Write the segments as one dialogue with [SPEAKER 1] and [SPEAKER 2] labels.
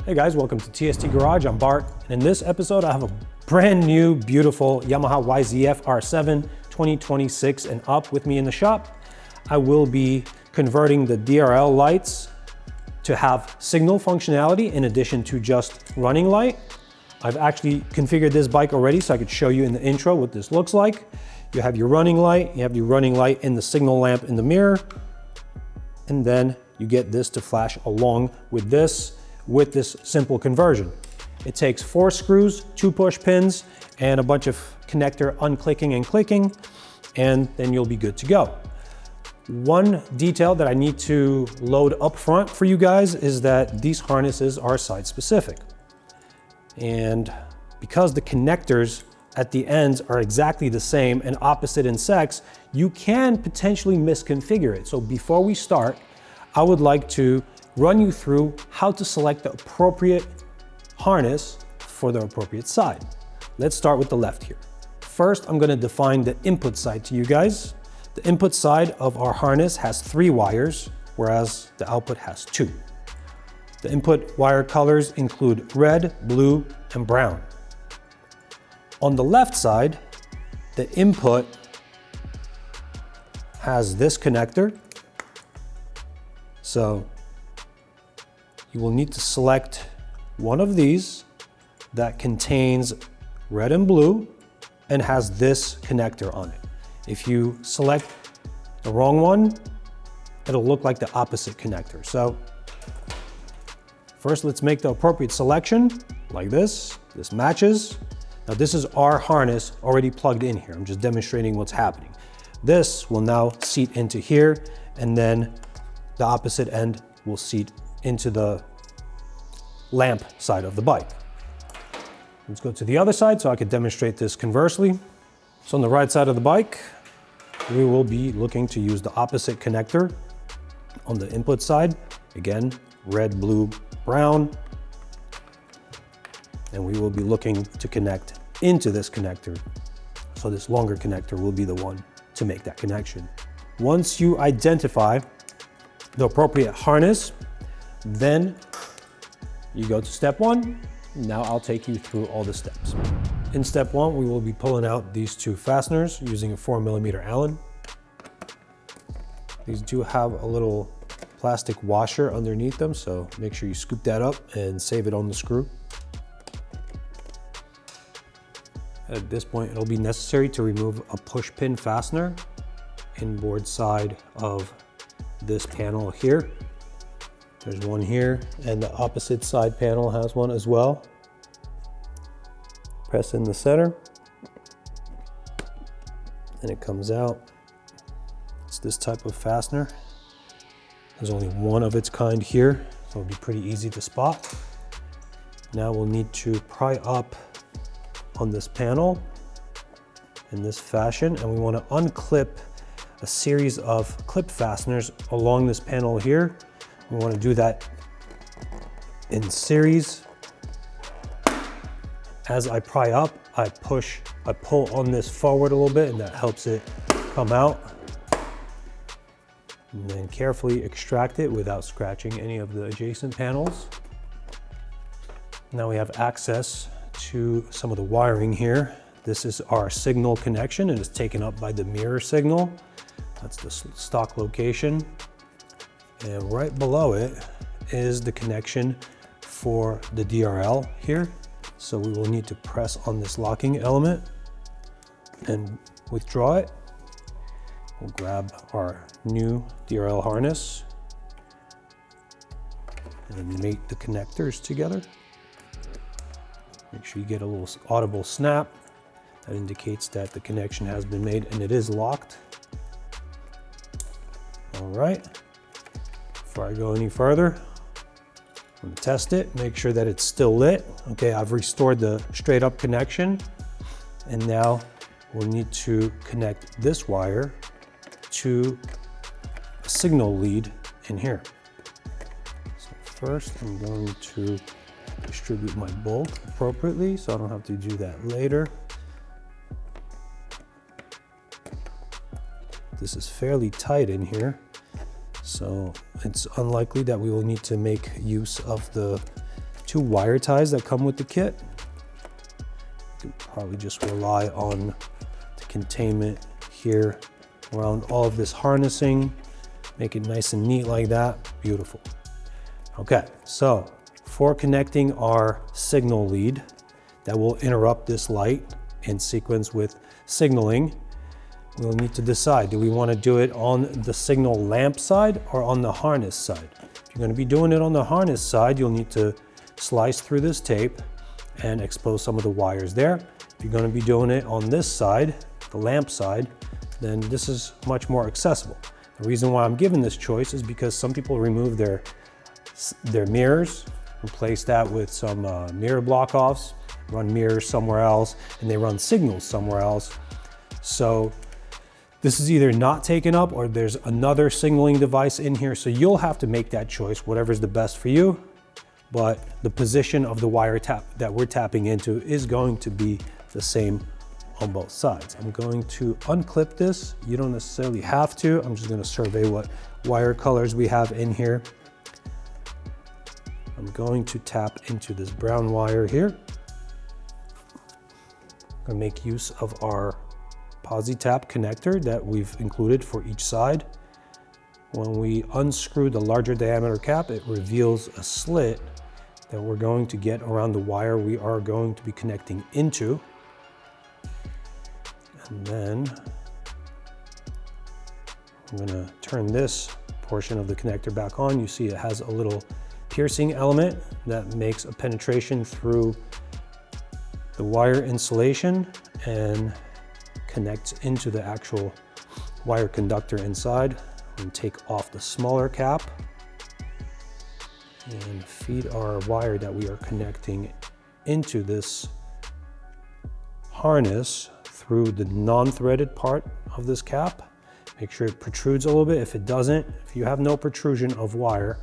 [SPEAKER 1] Hey guys, welcome to TST Garage. I'm Bart, and in this episode I have a brand new, beautiful Yamaha YZF-R7 2026 and up with me in the shop. I will be converting the DRL lights to have signal functionality in addition to just running light. I've actually configured this bike already so I could show you in the intro what this looks like. You have your running light, you have your running light in the signal lamp in the mirror, and then you get this to flash along with this simple conversion. It takes 4 screws, 2 push pins, and a bunch of connector unclicking and clicking, and then you'll be good to go. One detail that I need to load up front for you guys is that these harnesses are site specific. And because the connectors at the ends are exactly the same and opposite in sex, you can potentially misconfigure it. So before we start, I would like to run you through how to select the appropriate harness for the appropriate side. Let's start with the left here. First, I'm going to define the input side to you guys. The input side of our harness has 3 wires, whereas the output has 2. The input wire colors include red, blue, and brown. On the left side, the input has this connector. So you will need to select one of these that contains red and blue and has this connector on it. If you select the wrong one, it'll look like the opposite connector. So first, let's make the appropriate selection like this. This matches. Now this is our harness already plugged in here. I'm just demonstrating what's happening. This will now seat into here, and then the opposite end will seat into the lamp side of the bike. Let's go to the other side so I could demonstrate this conversely. So on the right side of the bike, we will be looking to use the opposite connector on the input side. Again, red, blue, brown. And we will be looking to connect into this connector. So this longer connector will be the one to make that connection. Once you identify the appropriate harness, then you go to step 1. Now I'll take you through all the steps. In step 1, we will be pulling out these 2 fasteners using a 4mm Allen. These do have a little plastic washer underneath them, so make sure you scoop that up and save it on the screw. At this point, it'll be necessary to remove a push pin fastener inboard side of this panel here. There's one here, and the opposite side panel has one as well. Press in the center, and it comes out. It's this type of fastener. There's only one of its kind here, so it'll be pretty easy to spot. Now we'll need to pry up on this panel in this fashion, and we want to unclip a series of clip fasteners along this panel here. We want to do that in series. As I pry up, I pull on this forward a little bit, and that helps it come out. And then carefully extract it without scratching any of the adjacent panels. Now we have access to some of the wiring here. This is our signal connection, and it's taken up by the mirror signal. That's the stock location. And right below it is the connection for the DRL here. So we will need to press on this locking element and withdraw it. We'll grab our new DRL harness and mate the connectors together. Make sure you get a little audible snap. That indicates that the connection has been made and it is locked. All right. Before I go any further, I'm going to test it, make sure that it's still lit. Okay, I've restored the straight up connection, and now we'll need to connect this wire to a signal lead in here. So first I'm going to distribute my bolt appropriately so I don't have to do that later. This is fairly tight in here, so it's unlikely that we will need to make use of the 2 wire ties that come with the kit. You can probably just rely on the containment here around all of this harnessing. Make it nice and neat like that. Beautiful. Okay, so for connecting our signal lead that will interrupt this light in sequence with signaling, we'll need to decide, do we want to do it on the signal lamp side or on the harness side? If you're going to be doing it on the harness side, you'll need to slice through this tape and expose some of the wires there. If you're going to be doing it on this side, the lamp side, then this is much more accessible. The reason why I'm given this choice is because some people remove their mirrors, replace that with some mirror block-offs, run mirrors somewhere else, and they run signals somewhere else. So this is either not taken up or there's another signaling device in here. So you'll have to make that choice, whatever's the best for you. But the position of the wire tap that we're tapping into is going to be the same on both sides. I'm going to unclip this. You don't necessarily have to. I'm just going to survey what wire colors we have in here. I'm going to tap into this brown wire here. I'm going to make use of our Posi-tap connector that we've included for each side. When we unscrew the larger diameter cap, it reveals a slit that we're going to get around the wire we are going to be connecting into. And then I'm going to turn this portion of the connector back on. You see it has a little piercing element that makes a penetration through the wire insulation and connects into the actual wire conductor inside. And take off the smaller cap and feed our wire that we are connecting into this harness through the non-threaded part of this cap. Make sure it protrudes a little bit. If it doesn't, if you have no protrusion of wire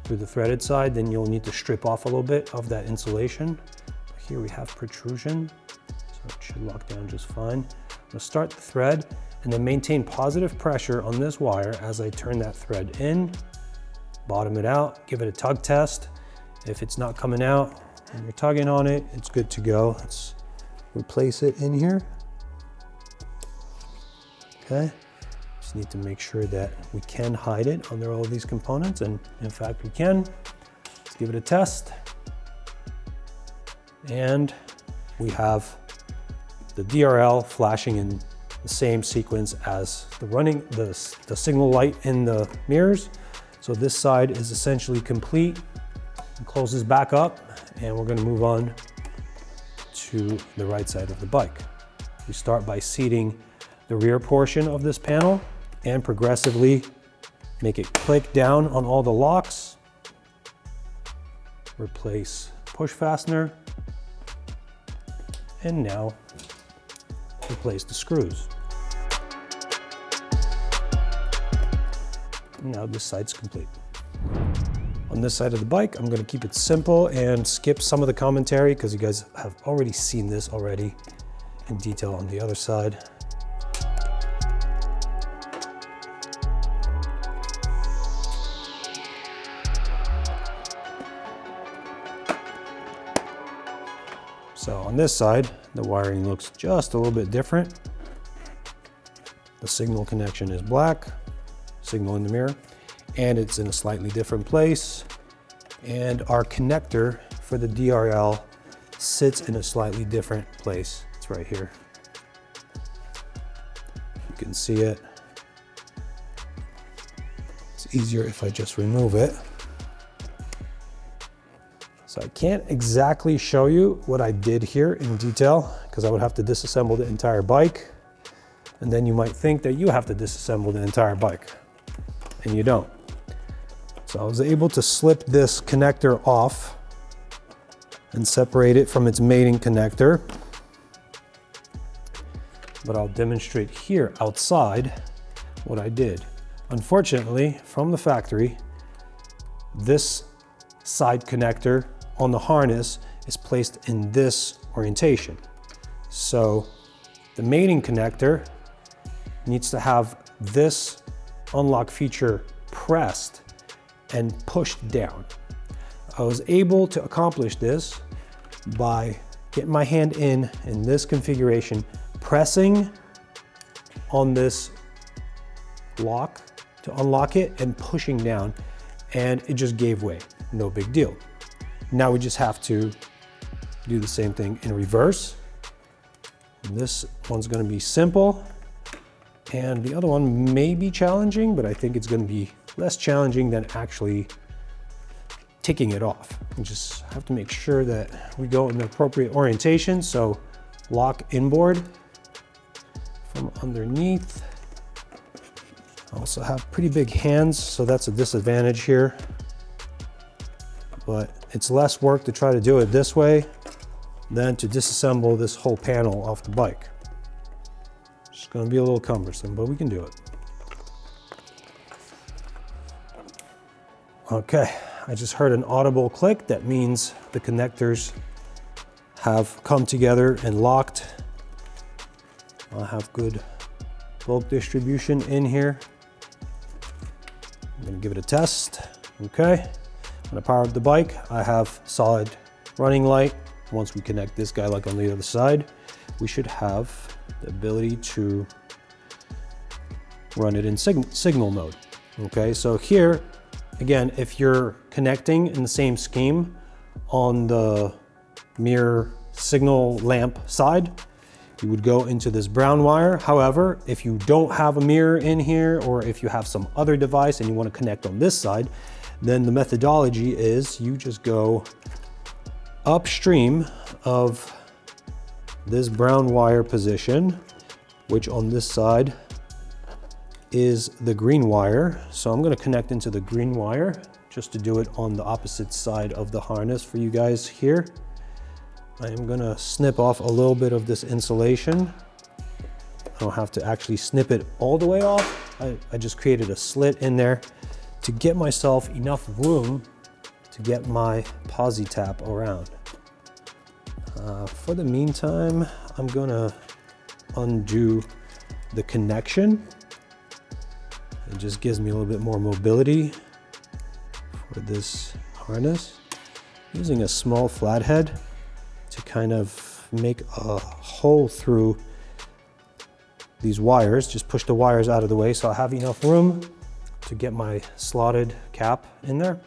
[SPEAKER 1] through the threaded side, then you'll need to strip off a little bit of that insulation. But here we have protrusion, so it should lock down just fine. I'm gonna start the thread and then maintain positive pressure on this wire as I turn that thread in, bottom it out, give it a tug test. If it's not coming out and you're tugging on it, it's good to go. Let's replace it in here. Okay, just need to make sure that we can hide it under all of these components, and in fact we can. Let's give it a test. And we have the DRL flashing in the same sequence as the signal light in the mirrors. So this side is essentially complete. It closes back up, and we're going to move on to the right side of the bike. We start by seating the rear portion of this panel and progressively make it click down on all the locks. Replace push fastener, and now replace the screws. Now this side's complete. On this side of the bike, I'm going to keep it simple and skip some of the commentary because you guys have already seen this already in detail on the other side. So on this side, the wiring looks just a little bit different. The signal connection is black, signal in the mirror, and it's in a slightly different place. And our connector for the DRL sits in a slightly different place. It's right here. You can see it. It's easier if I just remove it. So I can't exactly show you what I did here in detail because I would have to disassemble the entire bike. And then you might think that you have to disassemble the entire bike, and you don't. So I was able to slip this connector off and separate it from its mating connector. But I'll demonstrate here outside what I did. Unfortunately, from the factory, this side connector on the harness is placed in this orientation. So the mating connector needs to have this unlock feature pressed and pushed down. I was able to accomplish this by getting my hand in this configuration, pressing on this lock to unlock it and pushing down, and it just gave way. No big deal. Now we just have to do the same thing in reverse. And this one's gonna be simple, and the other one may be challenging, but I think it's gonna be less challenging than actually taking it off. We just have to make sure that we go in the appropriate orientation. So lock inboard from underneath. I also have pretty big hands, so that's a disadvantage here. But it's less work to try to do it this way than to disassemble this whole panel off the bike. It's gonna be a little cumbersome, but we can do it. Okay, I just heard an audible click. That means the connectors have come together and locked. I'll have good bulk distribution in here. I'm gonna give it a test. Okay, I'm gonna power up the bike. I have solid running light. Once we connect this guy like on the other side, we should have the ability to run it in signal mode. Okay, so here, again, if you're connecting in the same scheme on the mirror signal lamp side, you would go into this brown wire. However, if you don't have a mirror in here, or if you have some other device and you want to connect on this side, then the methodology is you just go upstream of this brown wire position, which on this side is the green wire. So I'm going to connect into the green wire just to do it on the opposite side of the harness for you guys here. I am going to snip off a little bit of this insulation. I don't have to actually snip it all the way off. I just created a slit in there to get myself enough room to get my Posi-tap around. For the meantime, I'm going to undo the connection. It just gives me a little bit more mobility for this harness. Using a small flathead to kind of make a hole through these wires. Just push the wires out of the way so I have enough room to get my slotted cap in there.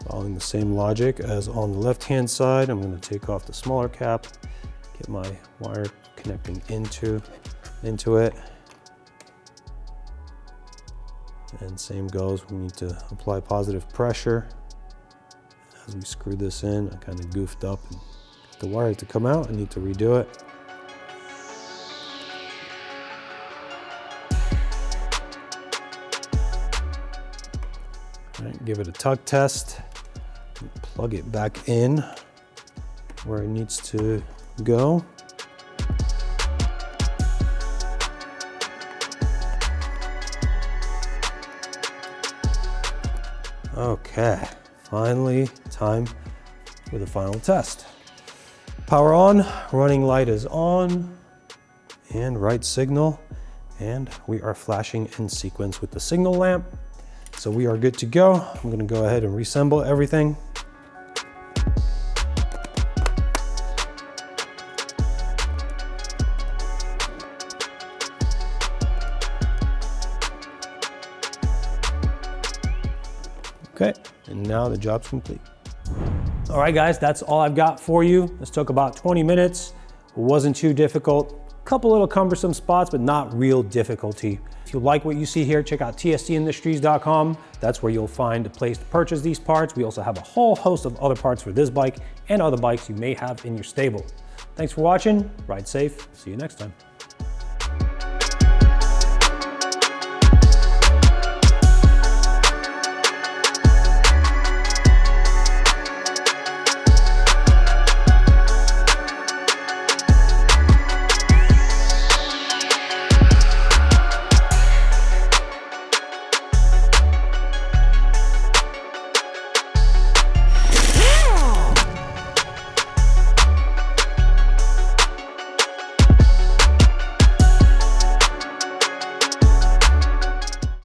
[SPEAKER 1] Following the same logic as on the left-hand side, I'm going to take off the smaller cap, get my wire connecting into it. And same goes, we need to apply positive pressure. As we screw this in, I kind of goofed up and got the wire to come out. I need to redo it. All right, give it a tug test. Plug it back in where it needs to go. Okay, finally time for the final test. Power on, running light is on, and right signal, and we are flashing in sequence with the signal lamp. So we are good to go. I'm gonna go ahead and reassemble everything. Okay, and now the job's complete. All right, guys, that's all I've got for you. This took about 20 minutes. It wasn't too difficult. A couple little cumbersome spots, but not real difficulty. If you like what you see here, check out tstindustries.com. That's where you'll find a place to purchase these parts. We also have a whole host of other parts for this bike and other bikes you may have in your stable. Thanks for watching. Ride safe. See you next time.